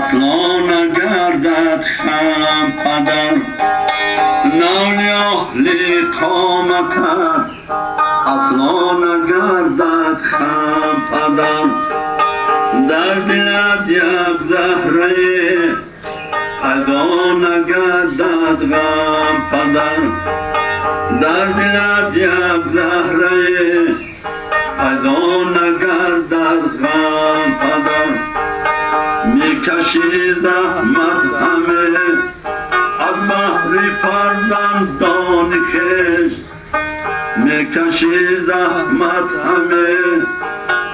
اصلا نگردد خم پدر نالیاه قامتت اصلا نگردد خم پدر در دلت یک زهره پیدا نگردد غم پدر در دلت یک زهره پیدا نگردد غم پدر میکشی زحمت همه از بهر فرزندان خویش میکشی زحمت همه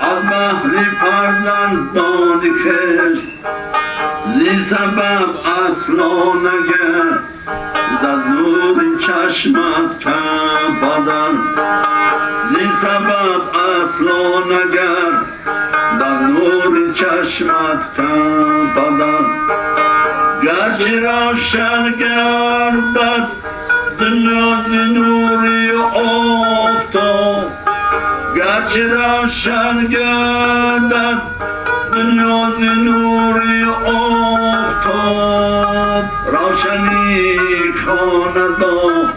از بهر فرزندان خویش زی سبب اصلا نگردد نور چشمت کم پدر زی سبب اصلا نگردد نور چشمت کم پدر گرچه روشن گردد دنیا ز نوری آفتاب گرچه روشن گردد دنیا ز نوری آفتاب روشنی خاندان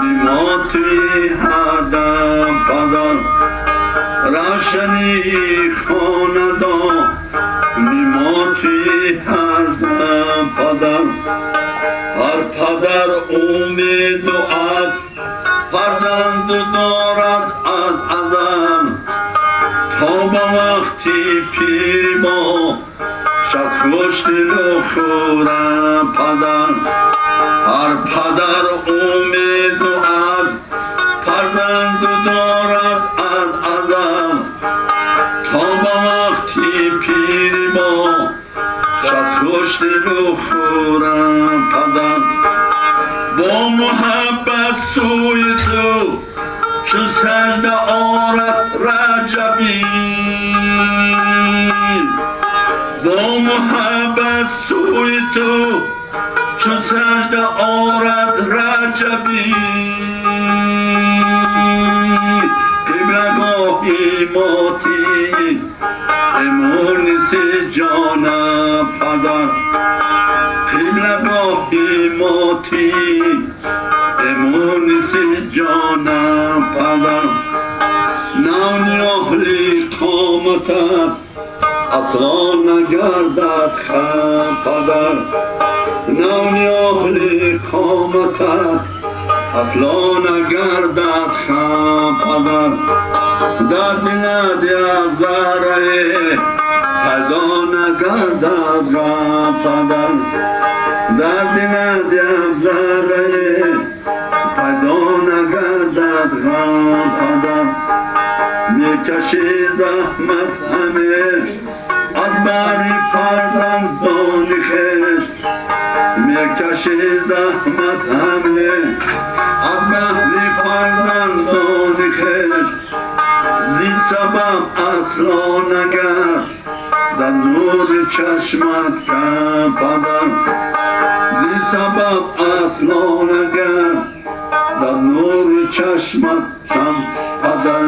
نماتی هدم پدر روشنی خاندان نماتی هردم پدر هر پدر امید و از فرزند دارد از ازل تا به وقتی پیر ما شکوش دل و خورم پدر هر پدر امید و از فرزند دارد از ازل تا به وقتی پیر ما شکوش دل و خورم پدر با محبت سوی تو چون سجده آرد رجبی با محبت سوی تو چون سجده آرد رجبی قبلگاهی ماتی امونس جانم پدر قبلگاهی ماتی امونس جانم پدر نانی اهلی قامتت اصلا نگردد خم پدر نانی اهلی قامتت اصلا نگردد خم پدر در دلت یک ذره پیدا نگردد غم پدر در دلت یک ذره پیدا نگردد غم پدر میکشی زحمت همه از بر فرزندان خویش میکشی زحمت همه از بر فرزندان خویش زی سبب اصلا نگردد نور چشمت کم پدر زی سبب اصلا نگردد نور چشمت کم پدر